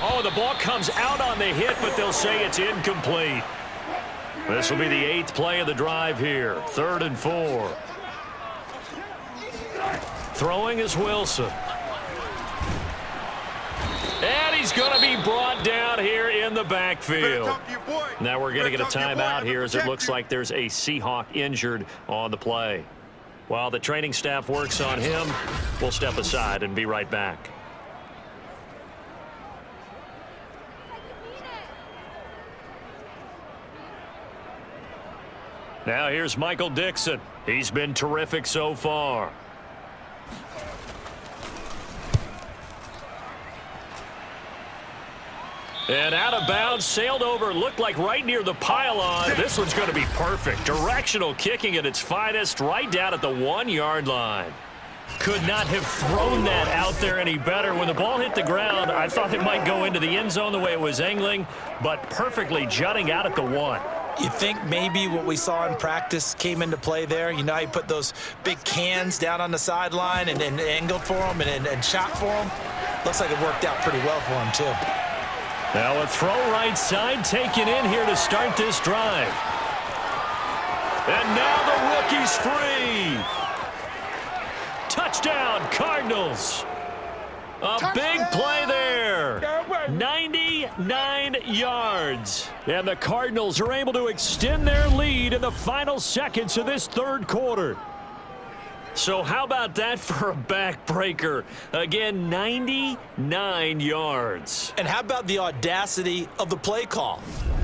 Oh, the ball comes out on the hit, but they'll say it's incomplete. This will be the 8th play of the drive here. 3rd and 4. Throwing is Wilson. And he's going to be brought down here in the backfield. Now we're going to get a timeout here as it looks like there's a Seahawk injured on the play. While the training staff works on him, we'll step aside and be right back. Now here's Michael Dixon. He's been terrific so far. And out of bounds, sailed over, looked like right near the pylon. This one's going to be perfect. Directional kicking at its finest, right down at the 1-yard line. Could not have thrown that out there any better. When the ball hit the ground, I thought it might go into the end zone the way it was angling, but perfectly jutting out at the 1. You think maybe what we saw in practice came into play there? You know, he put those big cans down on the sideline and angled for him and shot for him. Looks like it worked out pretty well for him, too. Now a throw right side taken in here to start this drive. And now the rookie's free. Touchdown, Cardinals. A big play there. 99 yards. And the Cardinals are able to extend their lead in the final seconds of this 3rd quarter. So how about that for a backbreaker? Again, 99 yards. And how about the audacity of the play call?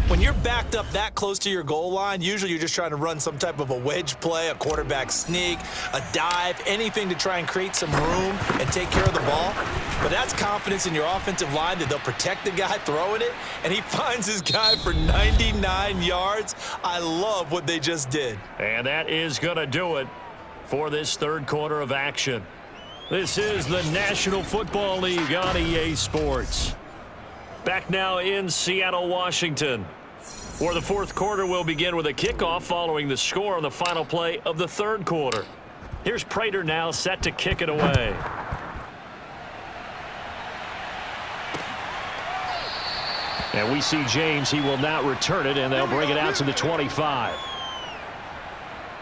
When you're backed up that close to your goal line, usually you're just trying to run some type of a wedge play, a quarterback sneak, a dive, anything to try and create some room and take care of the ball. But that's confidence in your offensive line that they'll protect the guy throwing it, and he finds his guy for 99 yards. I love what they just did. And that is going to do it for this 3rd quarter of action. This is the National Football League on EA Sports. Back now in Seattle, Washington, where the 4th quarter will begin with a kickoff following the score on the final play of the 3rd quarter. Here's Prater now set to kick it away. And we see James. He will not return it, and they'll bring it out to the 25.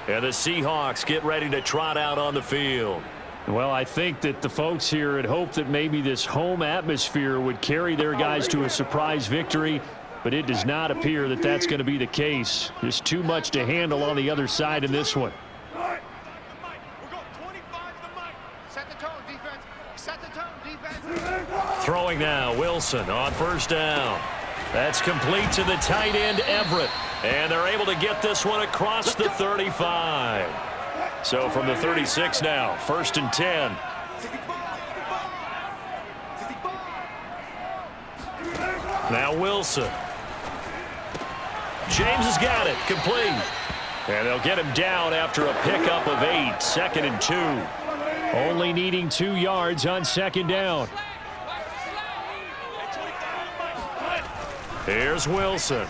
And the Seahawks get ready to trot out on the field. Well, I think that the folks here had hoped that maybe this home atmosphere would carry their guys to a surprise victory. but it does not appear that that's going to be the case. There's too much to handle on the other side in this one. Throwing now, Wilson on first down. That's complete to the tight end, Everett. And they're able to get this one across the 35. So from the 36 now, 1st and 10. Now Wilson. James has got it, complete. And they'll get him down after a pickup of 8, 2nd and 2. Only needing 2 yards on 2nd down. Here's Wilson.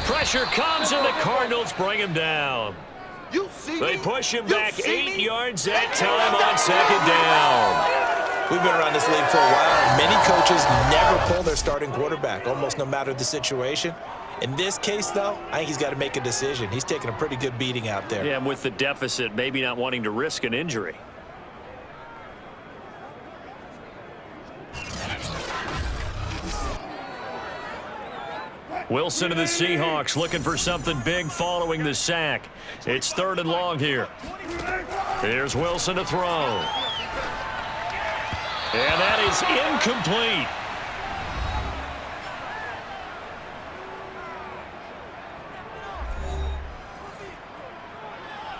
Pressure comes, and the Cardinals bring him down. They push him back 8 yards that time on 2nd down. We've been around this league for a while. Many coaches never pull their starting quarterback, almost no matter the situation. In this case, though, I think he's got to make a decision. He's taking a pretty good beating out there. Yeah, and with the deficit, maybe not wanting to risk an injury. Wilson of the Seahawks looking for something big following the sack. It's 3rd and long here. Here's Wilson to throw. And that is incomplete.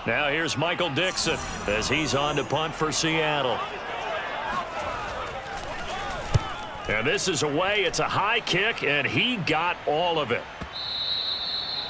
Now here's Michael Dixon as he's on to punt for Seattle. And this is away. It's a high kick, and he got all of it.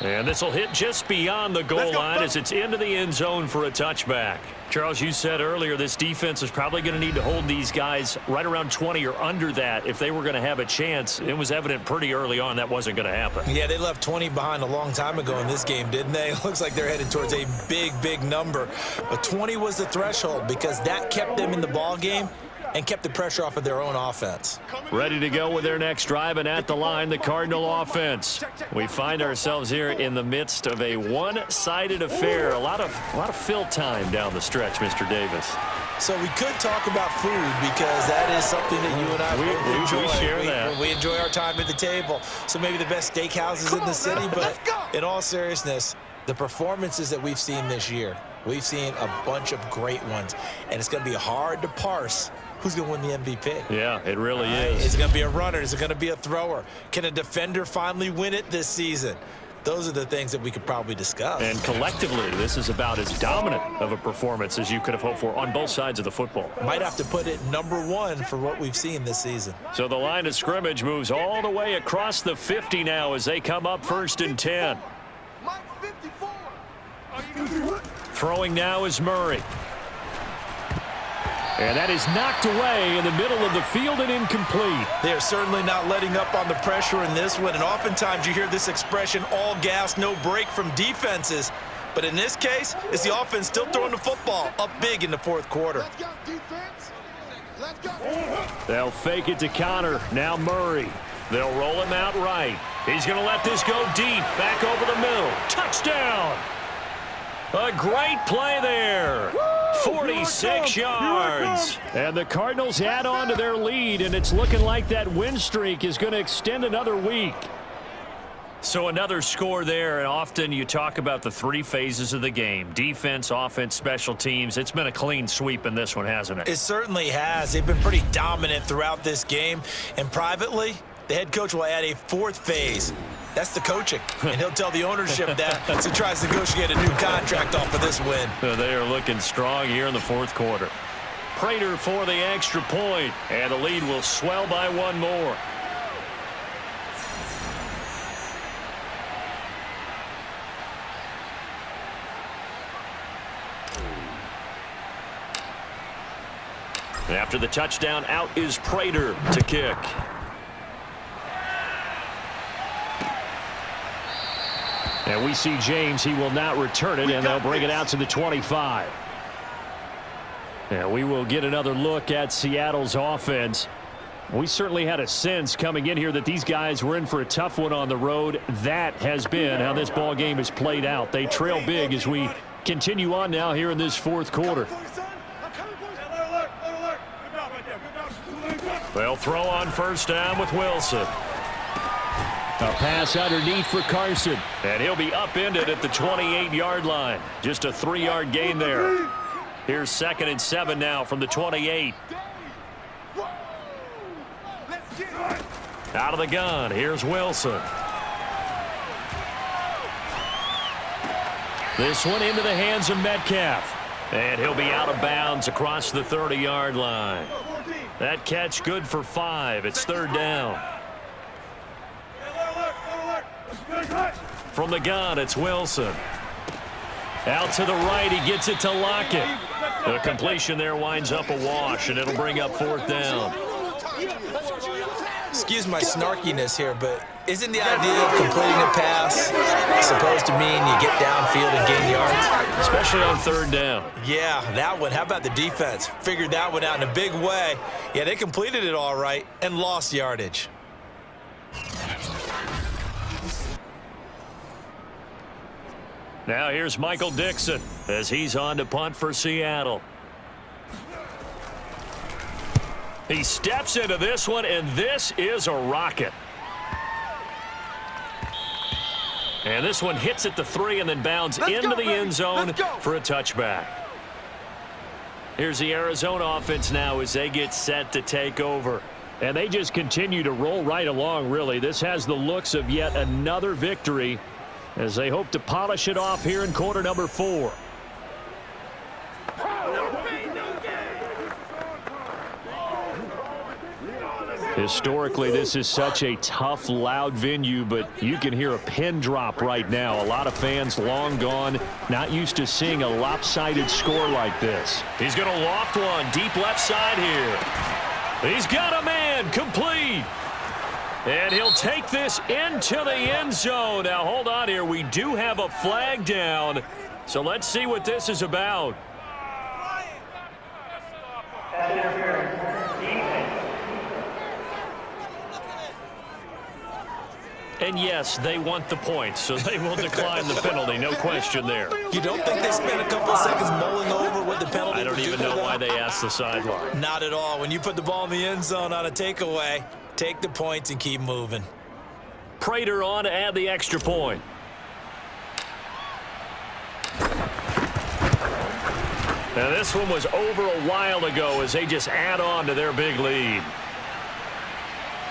And this will hit just beyond the goal line as it's into the end zone for a touchback. Charles, you said earlier this defense is probably going to need to hold these guys right around 20 or under that if they were going to have a chance. It was evident pretty early on that wasn't going to happen. Yeah, they left 20 behind a long time ago in this game, didn't they? It looks like they're headed towards a big, big number. But 20 was the threshold because that kept them in the ball game and kept the pressure off of their own offense. Ready to go with their next drive, and at the line, the Cardinal offense. We find ourselves here in the midst of a one-sided affair. A lot of fill time down the stretch, Mr. Davis. So we could talk about food because that is something that you and I enjoy. We share that. We enjoy our time at the table. So maybe the best steakhouses in the city, but in all seriousness, the performances that we've seen this year, we've seen a bunch of great ones, and it's going to be hard to parse who's going to win the MVP. Yeah, it really is. Is it going to be a runner? Is it going to be a thrower? Can a defender finally win it this season? Those are the things that we could probably discuss. And collectively, this is about as dominant of a performance as you could have hoped for on both sides of the football. Might have to put it #1 for what we've seen this season. So the line of scrimmage moves all the way across the 50 now as they come up 1st and 10. Throwing now is Murray. And that is knocked away in the middle of the field and incomplete. They're certainly not letting up on the pressure in this one. And oftentimes you hear this expression, all gas, no break from defenses. But in this case, it's the offense still throwing the football up big in the 4th quarter. Let's go, defense. Let's go. They'll fake it to Connor. Now Murray. They'll roll him out right. He's going to let this go deep. Back over the middle. Touchdown. A great play there. 46 yards. And the Cardinals add on to their lead, and it's looking like that win streak is going to extend another week. So another score there, and often you talk about the 3 phases of the game. Defense, offense, special teams. It's been a clean sweep in this one, hasn't it? It certainly has. They've been pretty dominant throughout this game. And privately, the head coach will add a 4th phase. That's the coaching, and he'll tell the ownership that as he tries to negotiate a new contract off of this win. They are looking strong here in the 4th quarter. Prater for the extra point, and the lead will swell by 1 more. After the touchdown, out is Prater to kick. And we see James. He will not return it, and they'll bring it out to the 25. And we will get another look at Seattle's offense. We certainly had a sense coming in here that these guys were in for a tough one on the road. That has been how this ball game has played out. They trail big as we continue on now here in this 4th quarter. They'll throw on first down with Wilson. A pass underneath for Carson. And he'll be upended at the 28-yard line. Just a 3-yard gain there. Here's 2nd and 7 now from the 28. Out of the gun, here's Wilson. This one into the hands of Metcalf. And he'll be out of bounds across the 30-yard line. That catch good for 5. It's 3rd down. From the gun, it's Wilson. Out to the right, he gets it to Lockett. The completion there winds up a wash, and it'll bring up 4th down. Excuse my snarkiness here, but isn't the idea of completing a pass supposed to mean you get downfield and gain yards? Especially on 3rd down. Yeah, that one. How about the defense? Figured that one out in a big way. Yeah, they completed it all right and lost yardage. Now here's Michael Dixon as he's on to punt for Seattle. He steps into this one, and this is a rocket. And this one hits at the 3 and then bounds into the end zone for a touchback. Here's the Arizona offense now as they get set to take over. And they just continue to roll right along, really. This has the looks of yet another victory as they hope to polish it off here in quarter number 4. Historically, this is such a tough, loud venue, but you can hear a pin drop right now. A lot of fans long gone, not used to seeing a lopsided score like this. He's going to loft one deep left side here. He's got a man, complete. And he'll take this into the end zone. Now, hold on here. We do have a flag down, so let's see what this is about. And yes, they want the points, so they will decline the penalty. No question there. You don't think they spent a couple of seconds mulling over what the penalty I don't even know why they asked the sideline. Not at all. When you put the ball in the end zone on a takeaway, take the points and keep moving. Prater on to add the extra point. Now this one was over a while ago as they just add on to their big lead.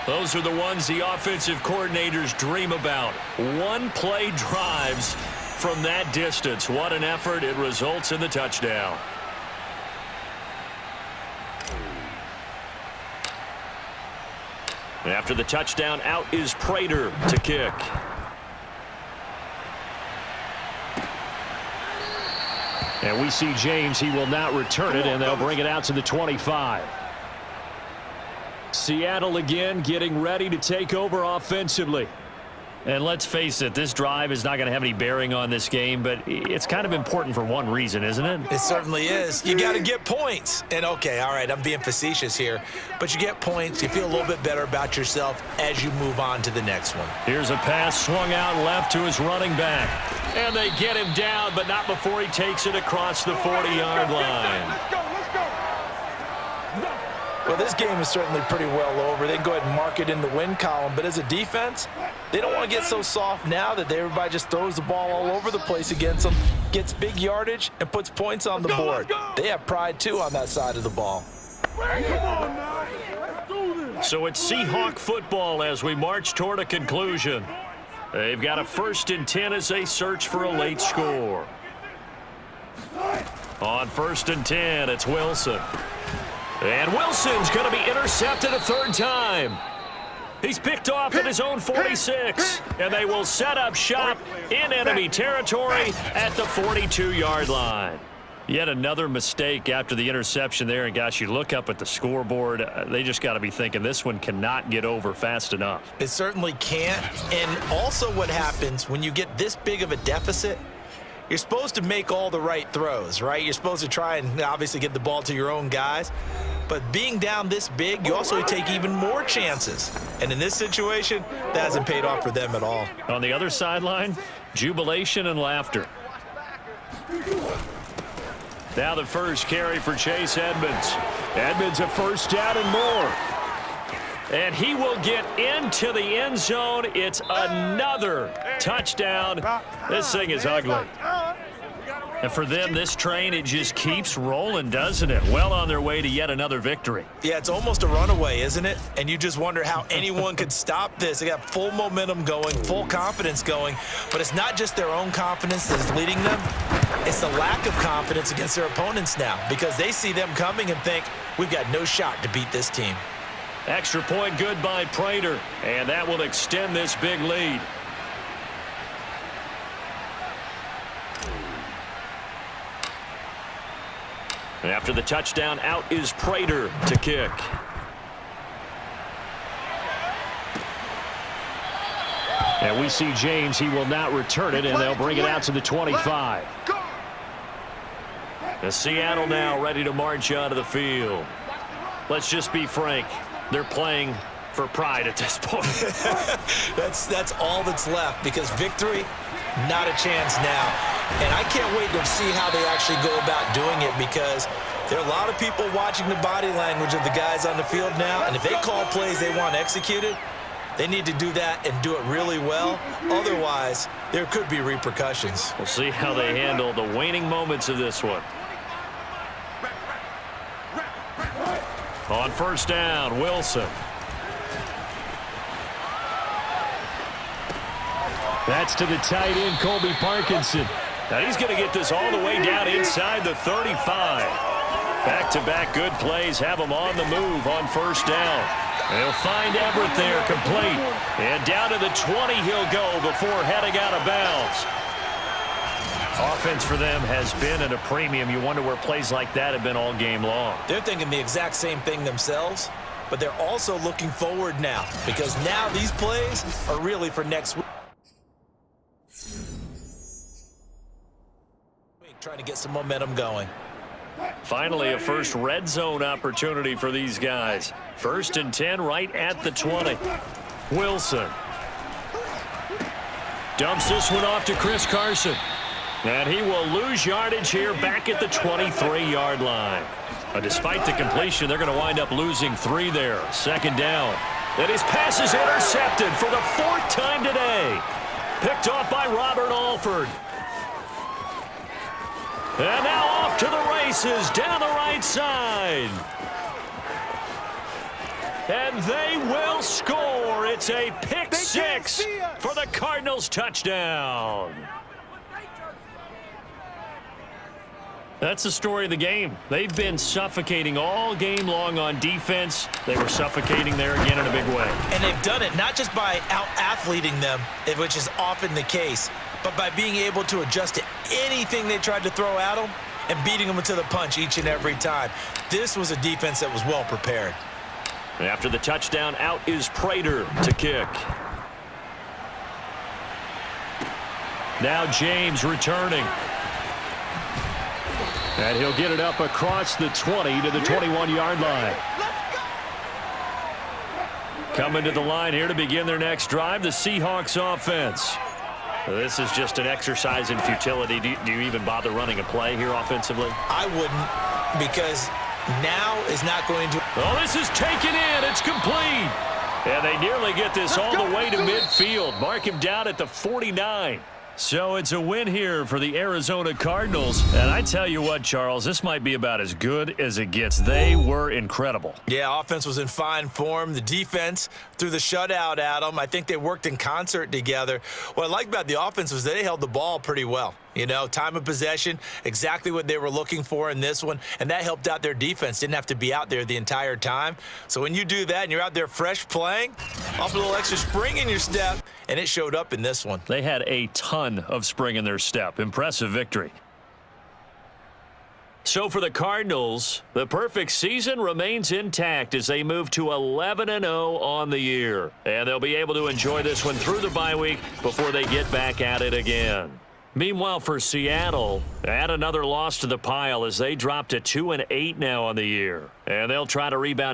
Those are the ones the offensive coordinators dream about. One-play drives from that distance. What an effort. It results in the touchdown. After the touchdown, out is Prater to kick. And we see James. He will not return it, and they'll bring it out to the 25. Seattle again getting ready to take over offensively. And let's face it, this drive is not going to have any bearing on this game, but it's kind of important for one reason, isn't it? It certainly is. You got to get points. And, okay, all right, I'm being facetious here, but you get points. You feel a little bit better about yourself as you move on to the next one. Here's a pass swung out left to his running back. And they get him down, but not before he takes it across the 40-yard line. Well, this game is certainly pretty well over. They can go ahead and mark it in the win column. But as a defense, they don't want to get so soft now that everybody just throws the ball all over the place against them, gets big yardage, and puts points on the board. They have pride, too, on that side of the ball. So it's Seahawk football as we march toward a conclusion. They've got a 1st and 10 as they search for a late score. On 1st and 10, it's Wilson. And Wilson's going to be intercepted a 3rd time. He's picked off at his own 46. And they will set up shop in enemy territory at the 42-yard line. Yet another mistake after the interception there. And, gosh, you look up at the scoreboard. They just got to be thinking this one cannot get over fast enough. It certainly can't. And also what happens when you get this big of a deficit, you're supposed to make all the right throws, right? You're supposed to try and obviously get the ball to your own guys. But being down this big, you also take even more chances. And in this situation, that hasn't paid off for them at all. On the other sideline, jubilation and laughter. Now the first carry for Chase Edmonds. Edmonds a 1st down and more. And he will get into the end zone. It's another touchdown. This thing is ugly. And for them, this train, it just keeps rolling, doesn't it? Well on their way to yet another victory. Yeah, it's almost a runaway, isn't it? And you just wonder how anyone could stop this. They got full momentum going, full confidence going. But it's not just their own confidence that's leading them. It's the lack of confidence against their opponents now because they see them coming and think, we've got no shot to beat this team. Extra point good by Prater, and that will extend this big lead. After the touchdown, out is Prater to kick. And we see James. He will not return it, and they'll bring it out to the 25. The Seattle now ready to march onto the field. Let's just be frank. They're playing for pride at this point. That's all that's left because victory, not a chance now. And I can't wait to see how they actually go about doing it because there are a lot of people watching the body language of the guys on the field now. And if they call plays they want executed, they need to do that and do it really well. Otherwise, there could be repercussions. We'll see how they handle the waning moments of this one. On first down, Wilson. That's to the tight end, Colby Parkinson. Now he's going to get this all the way down inside the 35. Back-to-back good plays have him on the move on first down. And he'll find Everett there, complete. And down to the 20 he'll go before heading out of bounds. Offense for them has been at a premium. You wonder where plays like that have been all game long. They're thinking the exact same thing themselves, but they're also looking forward now because now these plays are really for next week. Trying to get some momentum going. Finally, a first red zone opportunity for these guys. 1st and 10 right at the 20. Wilson dumps this one off to Chris Carson. And he will lose yardage here back at the 23-yard line. But despite the completion, they're going to wind up losing 3 there. 2nd down. And his pass is intercepted for the 4th time today. Picked off by Robert Alford. And now off to the races down the right side. And they will score. It's a pick 6 for the Cardinals touchdown. That's the story of the game. They've been suffocating all game long on defense. They were suffocating there again in a big way. And they've done it not just by out-athleting them, which is often the case, but by being able to adjust to anything they tried to throw at them and beating them to the punch each and every time. This was a defense that was well prepared. After the touchdown, out is Prater to kick. Now James returning. And he'll get it up across the 20 to the 21-yard line. Coming to the line here to begin their next drive, the Seahawks offense. This is just an exercise in futility. Do you even bother running a play here offensively? I wouldn't, because now is not going to... Oh, this is taken in. It's complete. And they nearly get this all the way to midfield. Mark him down at the 49. So it's a win here for the Arizona Cardinals. And I tell you what, Charles, this might be about as good as it gets. They were incredible. Yeah, offense was in fine form. The defense threw the shutout at them. I think they worked in concert together. What I like about the offense was they held the ball pretty well. You know, time of possession, exactly what they were looking for in this one, and that helped out their defense. Didn't have to be out there the entire time. So when you do that and you're out there fresh playing, off a little extra spring in your step, and it showed up in this one. They had a ton of spring in their step. Impressive victory. So for the Cardinals, the perfect season remains intact as they move to 11-0 on the year. And they'll be able to enjoy this one through the bye week before they get back at it again. Meanwhile, for Seattle, add another loss to the pile as they drop to 2-8 now on the year. And they'll try to rebound